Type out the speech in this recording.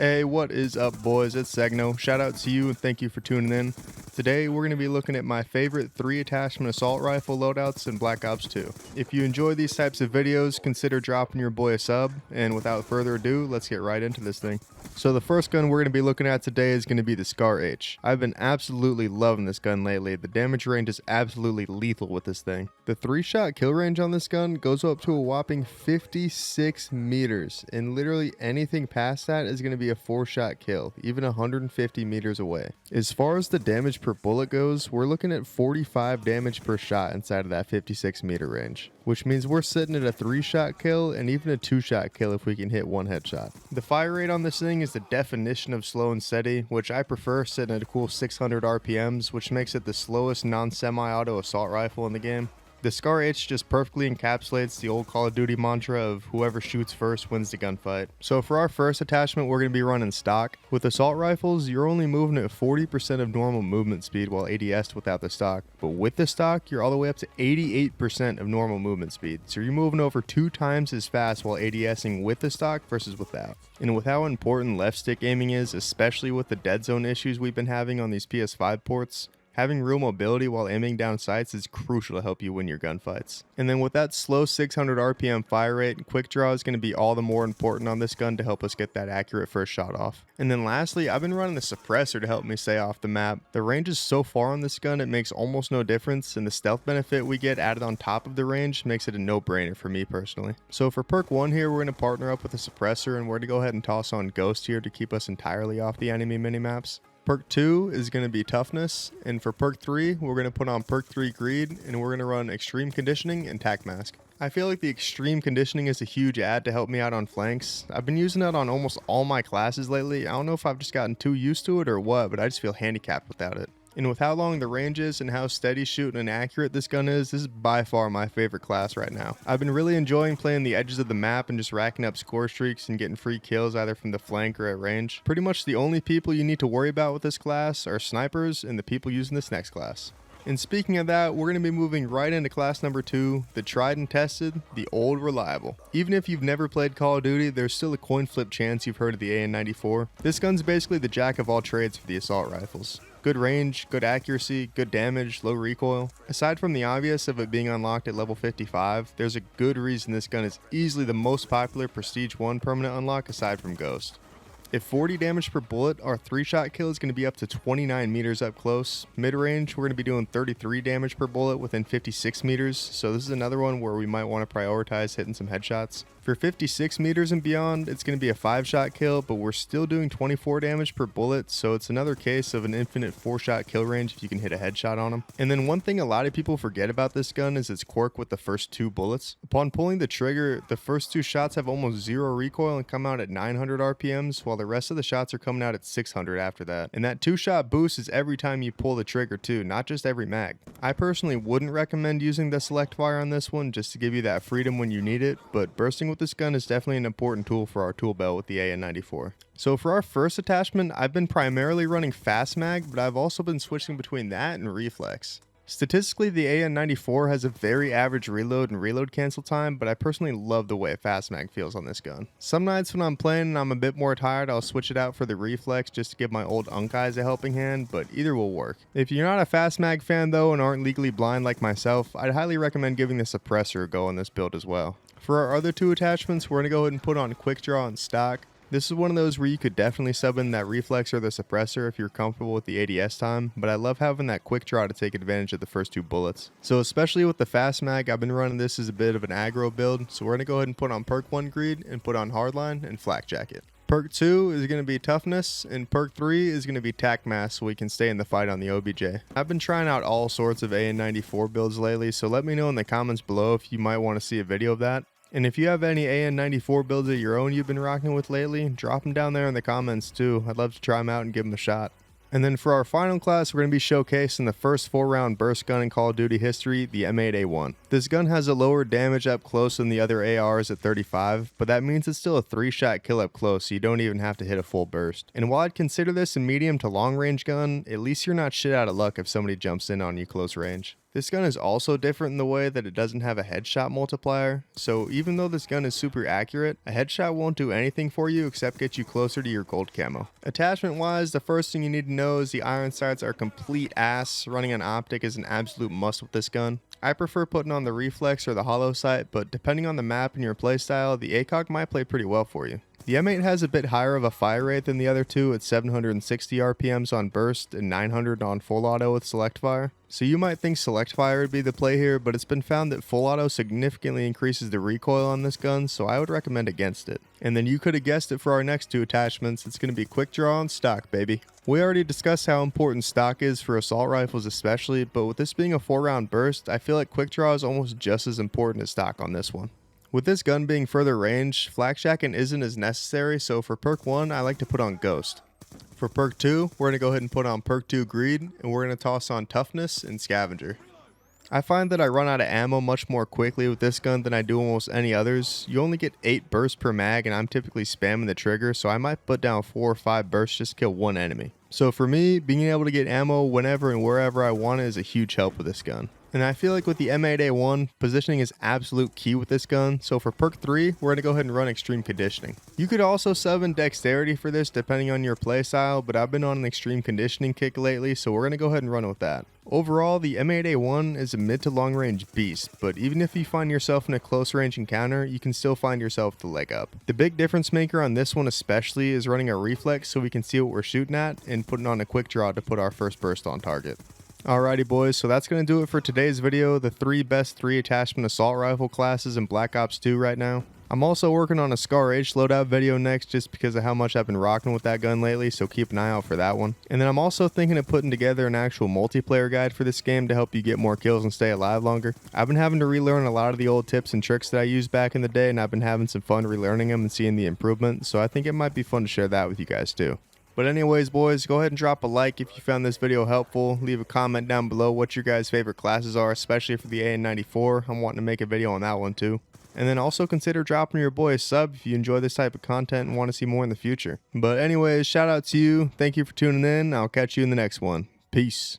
Hey, what is up, boys? It's Segno. Shout out to you and thank you for tuning in. Today, we're going to be looking at my favorite 3-attachment assault rifle loadouts in Black Ops 2. If you enjoy these types of videos, consider dropping your boy a sub, and without further ado, let's get right into this thing. So the first gun we're going to be looking at today is going to be the Scar H. I've been absolutely loving this gun lately. The damage range is absolutely lethal with this thing. The 3-shot kill range on this gun goes up to a whopping 56 meters, and literally anything past that is going to be a 4-shot kill, even 150 meters away. As far as the damage per bullet goes, we're looking at 45 damage per shot inside of that 56 meter range, which means we're sitting at a 3-shot kill and even a 2-shot kill if we can hit one headshot. The fire rate on this thing is the definition of slow and steady, which I prefer, sitting at a cool 600 RPMs, which makes it the slowest non-semi-auto assault rifle in the game. The Scar H just perfectly encapsulates the old Call of Duty mantra of whoever shoots first wins the gunfight. So for our first attachment, we're going to be running stock. With assault rifles, you're only moving at 40% of normal movement speed while ADS'd without the stock. But with the stock, you're all the way up to 88% of normal movement speed. So you're moving over 2 times as fast while ADSing with the stock versus without. And with how important left stick aiming is, especially with the dead zone issues we've been having on these PS5 ports, having real mobility while aiming down sights is crucial to help you win your gunfights. And then with that slow 600 RPM fire rate, quick draw is going to be all the more important on this gun to help us get that accurate first shot off. And then lastly, I've been running the suppressor to help me stay off the map. The range is so far on this gun, it makes almost no difference, and the stealth benefit we get added on top of the range makes it a no-brainer for me personally. So for perk 1 here, we're going to partner up with a suppressor, and we're going to go ahead and toss on Ghost here to keep us entirely off the enemy minimaps. Perk 2 is going to be Toughness, and for Perk 3, we're going to put on Perk 3 Greed, and we're going to run Extreme Conditioning and Tac Mask. I feel like the Extreme Conditioning is a huge add to help me out on flanks. I've been using it on almost all my classes lately. I don't know if I've just gotten too used to it or what, but I just feel handicapped without it. And with how long the range is and how steady shooting and accurate this gun is, this is by far my favorite class right now. I've been really enjoying playing the edges of the map and just racking up score streaks and getting free kills either from the flank or at range. Pretty much the only people you need to worry about with this class are snipers and the people using this next class. And speaking of that, we're going to be moving right into class number 2, the tried and tested, the old reliable. Even if you've never played Call of Duty, there's still a coin flip chance you've heard of the AN-94. This gun's basically the jack of all trades for the assault rifles. Good range, good accuracy, good damage, low recoil. Aside from the obvious of it being unlocked at level 55, there's a good reason this gun is easily the most popular Prestige 1 permanent unlock aside from Ghost. At 40 damage per bullet, our 3-shot kill is going to be up to 29 meters up close. Mid-range, we're going to be doing 33 damage per bullet within 56 meters, so this is another one where we might want to prioritize hitting some headshots. For 56 meters and beyond, it's going to be a 5-shot kill, but we're still doing 24 damage per bullet, so it's another case of an infinite 4-shot kill range if you can hit a headshot on them. And then one thing a lot of people forget about this gun is its quirk with the first 2 bullets. Upon pulling the trigger, the first 2 shots have almost 0 recoil and come out at 900 RPMs, while the rest of the shots are coming out at 600 after that. And that 2-shot boost is every time you pull the trigger too, not just every mag. I personally wouldn't recommend using the select fire on this one just to give you that freedom when you need it, but bursting with this gun is definitely an important tool for our tool belt with the AN-94. So for our first attachment, I've been primarily running fast mag, but I've also been switching between that and reflex. Statistically, the AN-94 has a very average reload and reload cancel time, but I personally love the way fast mag feels on this gun. Some nights when I'm playing and I'm a bit more tired, I'll switch it out for the reflex just to give my old unk eyes a helping hand, but either will work. If you're not a fast mag fan though and aren't legally blind like myself, I'd highly recommend giving the suppressor a go on this build as well. For our other 2 attachments, we're going to go ahead and put on quick draw and stock. This is one of those where you could definitely sub in that reflex or the suppressor if you're comfortable with the ADS time, but I love having that quick draw to take advantage of the first 2 bullets. So especially with the fast mag, I've been running this as a bit of an aggro build, so we're going to go ahead and put on perk 1 Greed and put on Hardline and Flak Jacket. Perk 2 is going to be Toughness, and Perk 3 is going to be Tac Mask so we can stay in the fight on the OBJ. I've been trying out all sorts of AN-94 builds lately, so let me know in the comments below if you might want to see a video of that. And if you have any AN-94 builds of your own you've been rocking with lately, drop them down there in the comments too. I'd love to try them out and give them a shot. And then for our final class, we're going to be showcasing the first 4-round burst gun in Call of Duty history, the M8A1. This gun has a lower damage up close than the other ARs at 35, but that means it's still a 3-shot kill up close, so you don't even have to hit a full burst. And while I'd consider this a medium to long range gun, at least you're not shit out of luck if somebody jumps in on you close range. This gun is also different in the way that it doesn't have a headshot multiplier, so even though this gun is super accurate, a headshot won't do anything for you except get you closer to your gold camo. Attachment wise, the first thing you need to know is the iron sights are complete ass. Running an optic is an absolute must with this gun. I prefer putting on the reflex or the hollow sight, but depending on the map and your playstyle, the ACOG might play pretty well for you. The M8 has a bit higher of a fire rate than the other two at 760 RPMs on burst and 900 on full auto with select fire. So you might think select fire would be the play here, but it's been found that full auto significantly increases the recoil on this gun, so I would recommend against it. And then you could have guessed it for our next two attachments, it's going to be quick draw and stock, baby. We already discussed how important stock is for assault rifles especially, but with this being a 4-round burst, I feel like quick draw is almost just as important as stock on this one. With this gun being further range, flak jacking isn't as necessary, so for perk 1, I like to put on Ghost. For perk 2, we're going to go ahead and put on perk 2 Greed, and we're going to toss on Toughness and Scavenger. I find that I run out of ammo much more quickly with this gun than I do almost any others. You only get 8 bursts per mag, and I'm typically spamming the trigger, so I might put down 4 or 5 bursts just to kill one enemy. So for me, being able to get ammo whenever and wherever I want is a huge help with this gun. And I feel like with the M8A1, positioning is absolute key with this gun, so for perk 3, we're going to go ahead and run extreme conditioning. You could also sub in dexterity for this depending on your playstyle, but I've been on an extreme conditioning kick lately, so we're going to go ahead and run with that. Overall, the M8A1 is a mid to long range beast, but even if you find yourself in a close range encounter, you can still find yourself the leg up. The big difference maker on this one especially is running a reflex so we can see what we're shooting at, and putting on a quick draw to put our first burst on target. Alrighty boys, so that's going to do it for today's video, the 3 best 3 attachment assault rifle classes in Black Ops 2 right now. I'm also working on a Scar H loadout video next just because of how much I've been rocking with that gun lately, so keep an eye out for that one. And then I'm also thinking of putting together an actual multiplayer guide for this game to help you get more kills and stay alive longer. I've been having to relearn a lot of the old tips and tricks that I used back in the day, and I've been having some fun relearning them and seeing the improvement, so I think it might be fun to share that with you guys too. But anyways boys, go ahead and drop a like if you found this video helpful. Leave a comment down below what your guys' favorite classes are, especially for the AN-94. I'm wanting to make a video on that one too. And then also consider dropping your boy a sub if you enjoy this type of content and want to see more in the future. But anyways, shout out to you. Thank you for tuning in. I'll catch you in the next one. Peace.